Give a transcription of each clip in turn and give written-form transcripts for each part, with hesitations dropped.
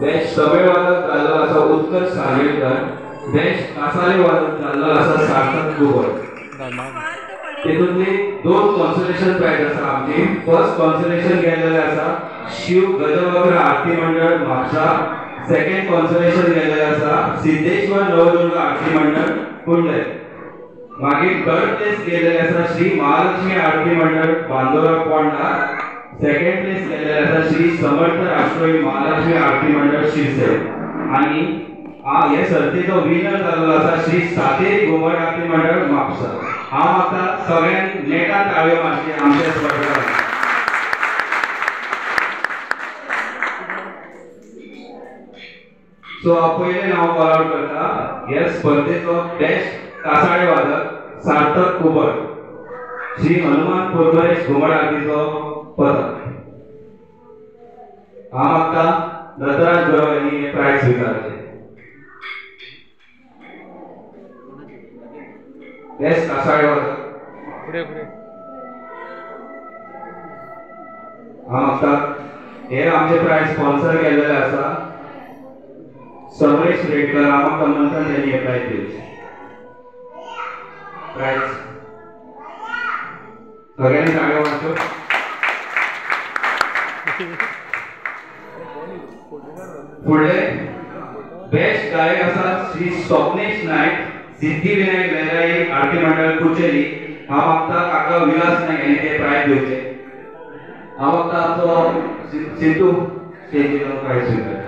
Best तबेळ वादक जाल्लो आसा उत्कर्ष साळेकर, बेस्ट कासाले वादक जाल्लो आसा सार्थक कुबल. तेतूंतली दोन कॉन्सोलेशन प्राइज आसा आमची. फर्स्ट कॉन्सोलेशन गेल्लेले आसा शिव गजवक्र आरती मंडळ म्हापसा. सेकंड कॉन्सोलेशन गेल्लेले आसा सिद्धेश्वर नवदुर्गा आरती मंडळ कुंडय. मागीर थर्ड प्लेस गेल्लेले आसा श्री महालक्ष्मी आरती मंडळ बांदोरा पोंडा. सेकंड प्लेस गेल्लेले आसा श्री समर्थ राष्ट्रवादी महालक्ष्मी आरती मंडळ शिरसे. आणि हे सर्तीचो विनर जाल्लो आसा श्री सातेरी घुमट आरती मंडळ म्हापसा. हांव मागता सगळ्यांक नेटान ताळयो मारची आमच्या स्पर्धकांक. सो पयलें हांव कॉल आउट करता ह्या स्पर्धेचो बेस्ट कासाळे वादक सार्थक कुबल, श्री हनुमान पोरबरेश घुमट आरतीचो पदक. हांव मागता दत्तराज गरव यांनी हे प्राइज स्वीकारचे. बेस्ट कासाळे वादक हांव मागता हे आमचे प्राइज स्पॉन्सर केलेले आसा समरेश रेडकर. हांव मागता मंथन यांनी हे प्राइज दिवचे. प्राइज सगळ्यांनी ताळयो मारच्यो. पुढे बेस्ट गायक आसा श्री स्वप्नेश नायक, सिद्धिविनायक लहराई आरती मंडळ कुचेली. हांव मागता काका विलास नायक यांनी ते प्राइज दिवचे. हांव मागता आमचो सिद्धू स्टेजीर प्राइज स्वीकारता.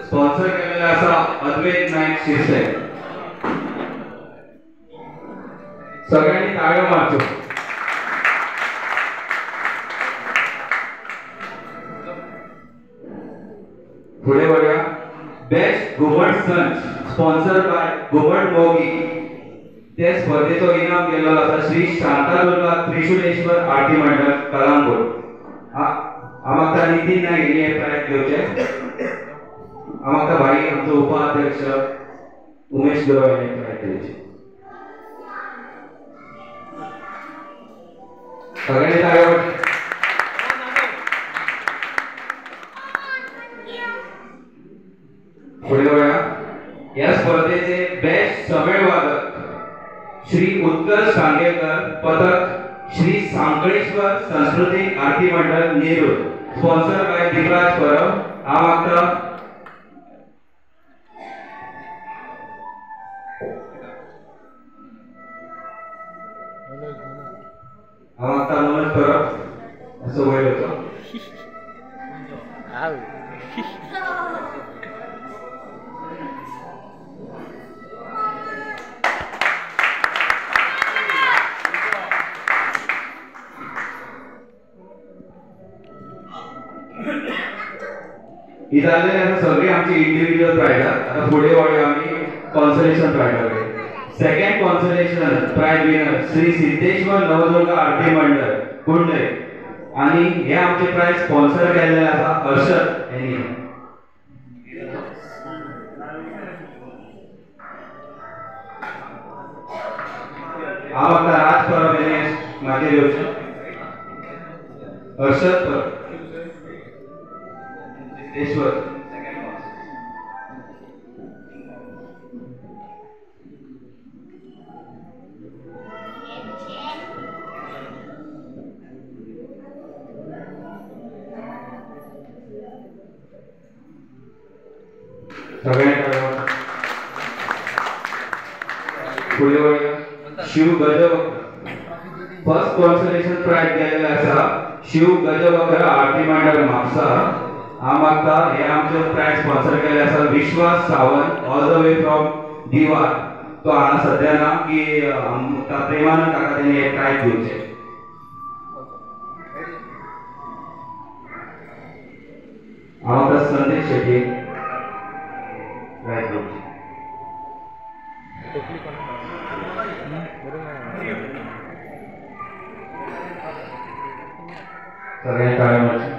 स्पॉन्सर केलेले आसा अद्वैत नायक शिरसे. सगळ्यांनी ताळयो मारच्यो. पुढे वळूया. बेस्ट घुमट संच स्पॉन्सर बाय घुमट मोगी. त्या स्पर्धेचो इनाम गेल्लो आसा श्री शांतादुर्गा त्रिशूलेश्वर आरती मंडळ कळंगूट. हांव मागता नितीन नायक यांनी हे प्राइज दिवचे. हांव मागता भाई आमचो उपाध्यक्ष उमेश गरव यांनी प्राइज दिवचे. सगळ्यांनी ताळयो मारच्यो. पुढे वळूया. या स्पर्धेचे बेस्ट तबेळ वादक श्री उत्कर्ष सांगेकर, पदक श्री सांकळेश्वर सांस्कृतिक आरती मंडळ नेरूळ. Sponsor by Deepraj Parab. हांव मागता मनोज परब असं वयर होतो. ही झालेली आता सगळी आमची इंडिव्हिज्युअल प्राइज. आता पुढे वळूया आम्ही कॉन्सोलेशन प्राइजकडे. Second consolation prize winner Shri Siddheshwar Navdurga आरती मंडळ कुंडे. आणि हे आमचे प्राइज स्पॉन्सर केलेले आसा हर्षद यांनी. हांव आता राज परब यांनी मागे येवचे. हर्षद परब सिद्धेश्वर. पुढे वळूया. शिव गजवक्र फर्स्ट कॉन्सोलेशन प्राइज गेलेले आसा शिव गजवक्र आरती मंडळ म्हापसा. हांव मागता हे आमचे प्राइज स्पॉन्सर केले आसा Vishwas Sawant all the way from Diwar. तो हांगा सध्या ना की प्रेमानंद काका त्यांनी हे प्राइज दिवचे. हांव आता संदेश शेट्टी प्राइज दिवचे. सगळ्यांनी टाळ्या मारच्यो.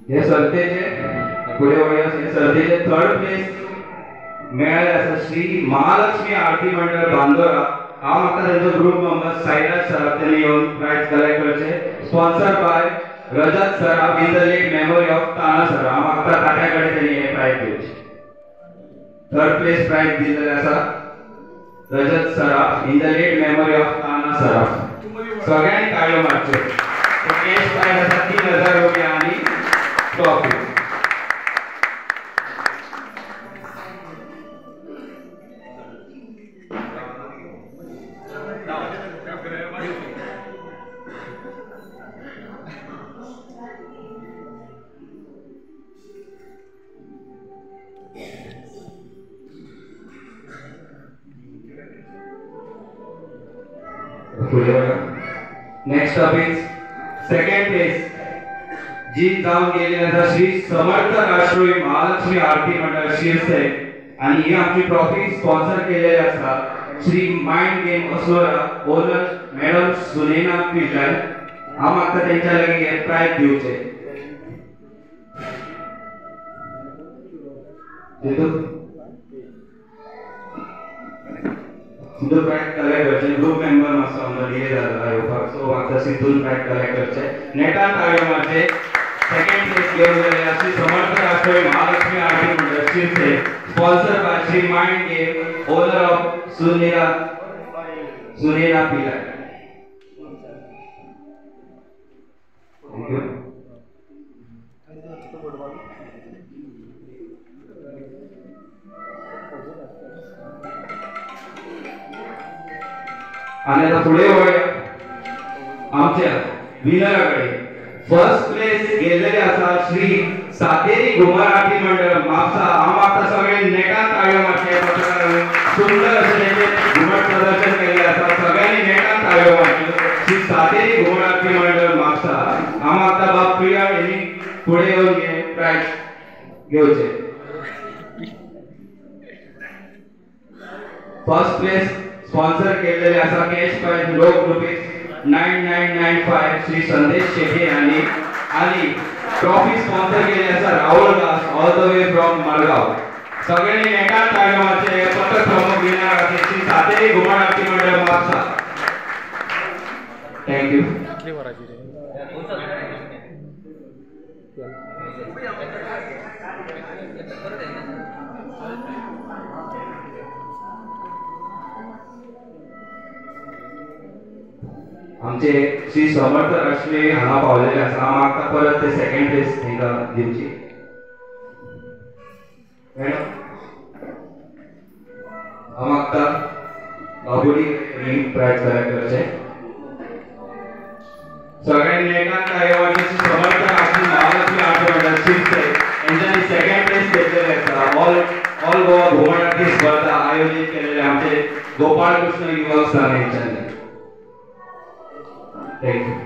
हे सर्तीचे पुढे वळूया. हे सर्तीचे थर्ड प्लेस मेळ्ळे आसा श्री महालक्ष्मी आरती मंडळ बांदोरा। हांव म्हाका तेंचो ग्रुप मेंबर साईराज सर तेणी येवन प्राइज कलेक्ट करचे। Sponsor by Rajat sir in the late memory of Tana sir. हांव म्हाका तात्या कडेन तेणी हे प्राइज दिवचे। थर्ड प्लेस प्राइज दिलेले आसा Rajat sir in the late memory of Tana sir. सगळ्यांनी ताळयो मारच्यो। कॅश प्राइज आसा 3000 रुपया आणि trophy. Next up is second place जी जाऊन गेली आसा श्री समर्थ राष्ट्रीय महालक्ष्मी आरती मंडळ शिरसे आणि ही आमची ट्रॉफी स्पॉन्सर केलेली आसा श्री माइंड गेम असोरा ओनर मॅडम सुनेना पिल्लर। हांव म्हाका तेंच्या लागीं हे प्राइज दिवचे। तो प्राइज कलेक्ट करचे। ग्रुप मेंबर मातसो आमचो डिले जालो येवपाक, सो म्हाका सिद्धून प्राइज कलेक्ट करचे। नेटान ताळयो मारचे। सेकंड प्लेस घेवन गेले श्री समर्थ राष्ट्रीय महालक्ष्मी आरती मंडळ Shirse sponsor by Shri Mind Game owner of Sunena Pillar. Thank you. आणि आता पुढे वळूया आमच्या विनराकडे। फर्स्ट प्लेस गेलेले आसा श्री सातेरी घुमर आरती मंडळ म्हापसा। हांव म्हाका सगळे नेटान ताळयो मारचे। सुंदर अशें तेंचे घुमट प्रदर्शन केल्लें आसा। सगळ्यांनी नेटान ताळयो मारच्यो। श्री सातेरी घुमर आरती मंडळ म्हापसा। हांव म्हाका बाब प्रिया हेणी फुडें येवन हे प्राइज घेवचे। फर्स्ट प्लेस स्पॉन्सर केलेले आसा कॅश प्राइज रोख ₹9995 श्री संदेश शेट्टी आणि ट्रॉफी स्पॉन्सर केली आसा Rahul Das all the way from Madgaon. सगळ्यांनी नेटान ताळयो मारचे। पत्र प्रमुख विनर आसा श्री सातेरी घुमट आरती मंडळ म्हापसा। Thank you. आमचे श्री समर्थ राष्ट्रीय हांगा पावलेले आसा। हांव म्हाका परत ते सेकंड प्लेस तांकां दिवची। हांव म्हाका बाबुडी प्राइज कलेक्ट करचे। सगळ्यांनी नेटान ताळयो मारचे। श्री समर्थ राष्ट्रीय महालक्ष्मी आरती मंडळ शिरसे यांच्यानी सेकंड प्लेस घेतलेले आसा। ऑल गोवा घुमट आरती स्पर्धा आयोजित केलेले आमचे गोपाळ कृष्ण युवक संघ यांच्यानी। Thank you.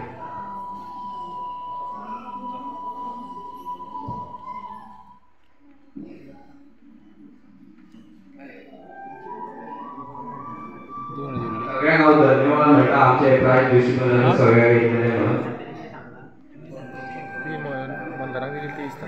सगळ्यांना धन्यवाद म्हणटा आमचे प्राइज डिस्ट्रीब्युशन सगळ्या घेतलेले म्हणून। मंदाराक दिली ती दिसता।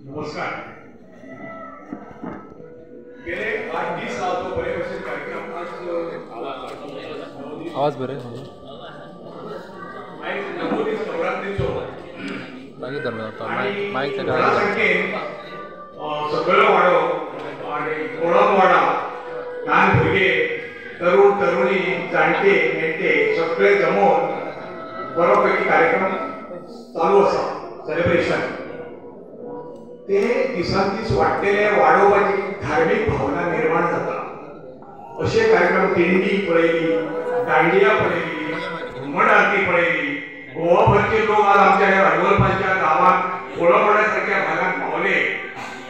नमस्कार। गेले 8 दिवस तो बरे भशेन कार्यक्रम आवाज बरे नवोदीस नवरात्रीचो मागीर धरलो माईक सगळो वाडो आणि कोळम वाडा ल्हान भुरगे तरुण तरुणी जाणटे नेते सगळे जमून बरोपैकी कार्यक्रम चालू आसा सेलिब्रेशन। ते दिसान दीस वाडटेले वाडोवपाची धार्मीक भावना निर्माण जाता। अशे कार्यक्रम दिंडी पळयली, दांडिया पळयली, घुमट आरती पळयली। गोवाभरचे लोक आज आमच्या हडवलपाच्या गावात कोळमवाडा सारख्या भागात पावले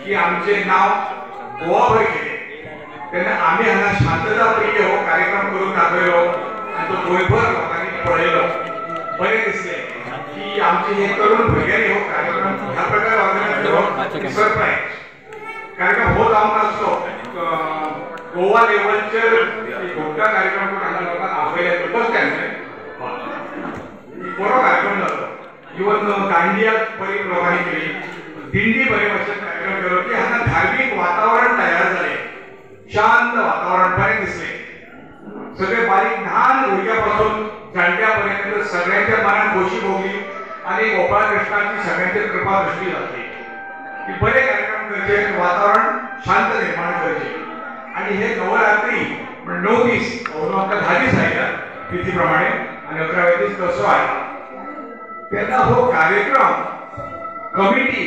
की आमचे नाव गोवाभर गेले। तेन्ना आमी हांगा शांतता प्रिय हो कार्यक्रम करून दाखयलो आणि तो गोंयभर लोकांनी पळयलो। हे तरुण भुरग्यांनी हो कार्यक्रम ह्या प्रकारे ऑर्गनायज करप सरप्राईज कार्यक्रम होत आम नासलो गोवा लेवलचेर मोठा कार्यक्रम करून हांगा लोकांक आपयले फर्स्ट टायम बरो कार्यक्रम जालो इवन दांडिया बरी लोकांनी केली दिंडी बरे भशेन कार्यक्रम केलो की हांगा धार्मीक वातावरण तयार जालें शांत वातावरण बरें दिसलें सगळे बारीक ल्हान भुरग्यां जाणट्या पर्यंत सगळ्यांच्या मनात खोशी भोगली आणि गोपाळ कृष्णाची सगळ्यांचेर कृपा दृष्टी जातली की बरे कार्यक्रम करचे वातावरण शांत निर्माण करचे आणि हे नवरात्री 9 दीस आमकां 10 दीस आयल्या तिथी प्रमाणे आणि 11व्या दीस दसरो आयला तेन्ना हो कार्यक्रम कमिटी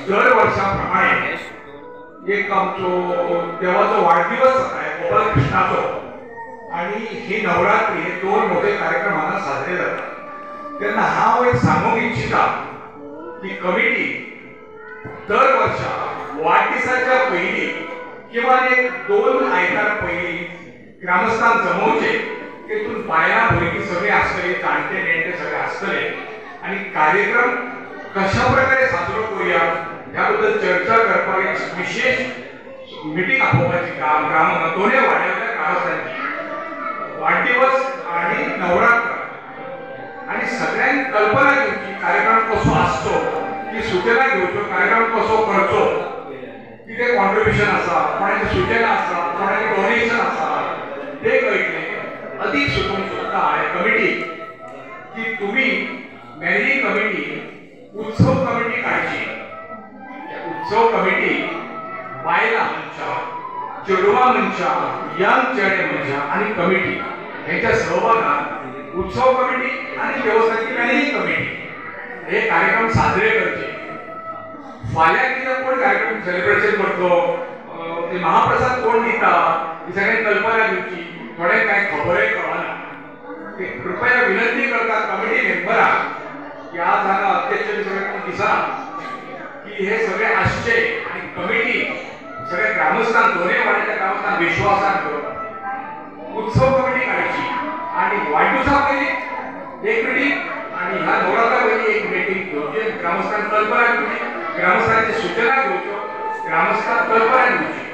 दर वर्सा प्रमाणे एक आमचो देवाचो वाडदिवस जाता गोपाळ कृष्णाचो आणि ही नवरात्री हे 2 मोठे कार्यक्रम हांगा साजरे जातात तेन्ना हांव एक सांगूंक इच्छिता की कमिटी दर वर्सा वाडदिसाच्या पयलीं किंवा एक 2 आयतार पयलीं ग्रामस्थांक जमोवचे तेतून बायलां भुरगीं सगळे आसतले जाणटे नेणटे सगळे आसतले आणि कार्यक्रम कशा प्रकारे साजरो करूया ह्या बद्दल चर्चा करपाक एक विशेष मिटींग आपोवपाची ग्राम दोनूय वाड्यावयल्या ग्रामस्थांची वाढदिवस आणि नवरात्र आणि सगळ्यांक कल्पना घेवची कार्यक्रम कसो आसचो की सूचना घेवच्यो कार्यक्रम कसो करचो कितें कॉन्ट्रिब्युशन आसा कोणाची सूचना आसा कोणाचें डोनेशन आसा ते कळटलें अदीक सुचोवंक सोदता हांवें कमिटी की तुमी मॅनेजिंग कमिटी उत्सव कमिटी काडची उत्सव कमिटी बायलां मनशां चेडवां मनशां यंग चेडे मनशां आणि कमिटी हेच्या सहभागात उत्सव कमिटी आणि देवस्थानची मॅनेजिंग कमिटी हे कार्यक्रम साजरे करचे फाल्यां कितें कोण कार्यक्रम सेलिब्रेशन करतलो ते महाप्रसाद कोण दिता ही सगळ्यांनी कल्पना घेवची थोडे कांय खबरय कळना कृपया विनंती करता कमिटी मेंबराक की आज हांगा अध्यक्ष सगळे कोण दिसना की हे सगळे आसचे आणि कमिटी सगळ्या ग्रामस्थांक दोनूय वाड्याच्या ग्रामस्थांक विश्वासान घेवन उत्सव कमिटी काडची आणि वाडदिवसा पयलीं एक मिटींग आणि ह्या नवरात्रा पयलीं एक मिटींग घेवची ग्रामस्थांक कल्पना घेवची ग्रामस्थांची सूचना घेवच्यो ग्रामस्थांक कल्पना घेवची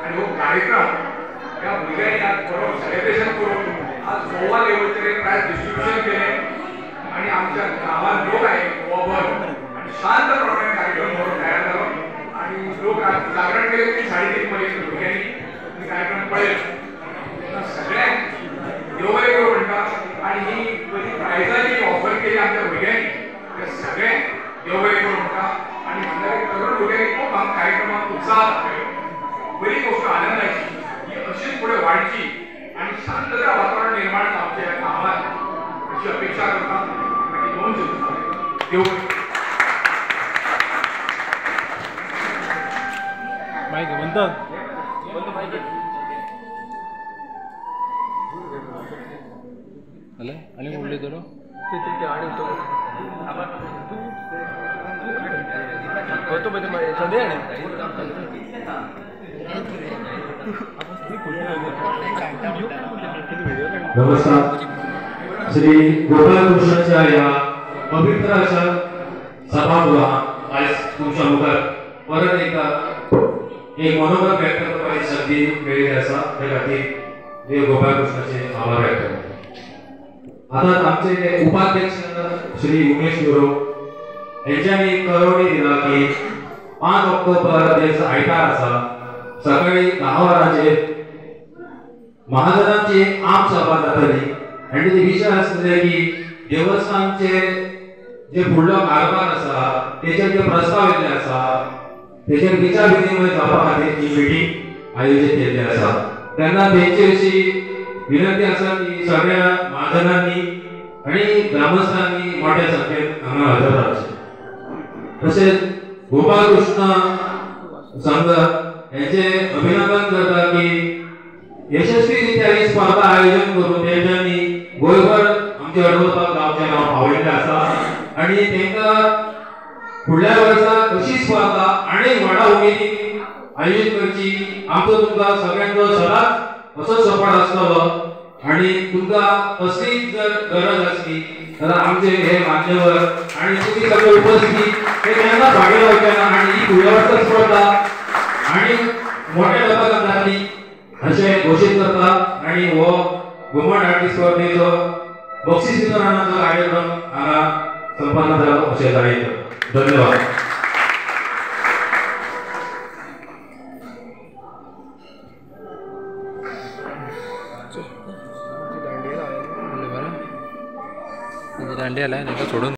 आणि हो कार्यक्रम ह्या भुरग्यांनी आज बरो सेलिब्रेशन करून आज गोवा लेवलचेर एक प्रायज डिस्ट्रिब्युशन केलें आणि आमच्या गांवांत लोक आयले गोवाभर आणि शांत प्रमाणे कार्यक्रम म्हणून तयार जालो आणि लोक जागरण केले की 3:30 पर्यंत भुरग्यांनी कार्यक्रम पळयलो सगळ्यांक देव बरें करूं म्हणटा आणि ही बरी प्रायजां जी ऑफर केली आमच्या भुरग्यांनी ते सगळ्यांक देव बरें करूं म्हणटा आणि हांगा तरुण भुरग्यांनी खूब हांगा कार्यक्रमाक उत्साह दाखयलो बरी गोष्ट आनंदाची ही अशीच फुडें वाडची आणि शांतता वातावरण निर्माण जावचें ह्या गांवांत अशी अपेक्षा करता आनी 2 शब्द देव बरें माईक बंद अले आणि बोलले तर नमस्कार श्री गोपाळ कृष्णाच्या या पवित्र अशा सभागृहात आज तुमच्या मुखार परत एकदा एक मनोगत व्यक्त करपाची संधी मेळिल्ली आसा त्या खातीर देव गोपाळ कृष्णाचे आभार व्यक्त करता आता आमचे उपाध्यक्ष श्री उमेश गुरु यांच्यानी कळवणी दिला की 5 ऑक्टोबर दिवस आयतार आसा सकाळी 10 वरांचेर महाजनांची एक आम सभा जातली आणि ते विषय आसले की देवस्थानचे जे फुडलो कारभार आसा तेचेर जे प्रस्ताव येयल्ले आसा तेचेर विचार विनिमय जावपा खातीर ही मिटींग आयोजीत केल्ली आसा तेन्ना तेंची अशी विनंती आसा की सगळ्या महाजनांनी आणि ग्रामस्थांनी मोठ्या संख्येन हांगा हजर रावचे तशेंच गोपाळ कृष्ण संघ यांचे अभिनंदन करता की यशस्वीरित्या ही स्पर्धा आयोजन करून तेंच्यांनी गोंयभर आमचे अडवळपाक गांवचें नांव फावयल्लें आसा आनी तेंकां फुडल्या वर्सा अशी स्पर्धा आनीक व्हडा उमेदीन आयोजीत करची आमचो तुमकां सगळ्यांचो सदांच असो सपोर्ट आसतलो आणि तुमका अशी जर गरज असली तर आमचे हे मान्यवर आणि तुम्ही सगळे उपस्थित हे त्यांना भागी लावताना आणि ही गुणवत्ता स्पर्धा आणि मोठ्या दबागांनी असे घोषित करतात आणि हो वुमन आर्टिस्ट स्पर्धेचो बक्षीस वितरणाचा कार्यक्रम हांगा संपन्न जालो अशें जाहीर धन्यवाद. दांडियाला आहे सोडून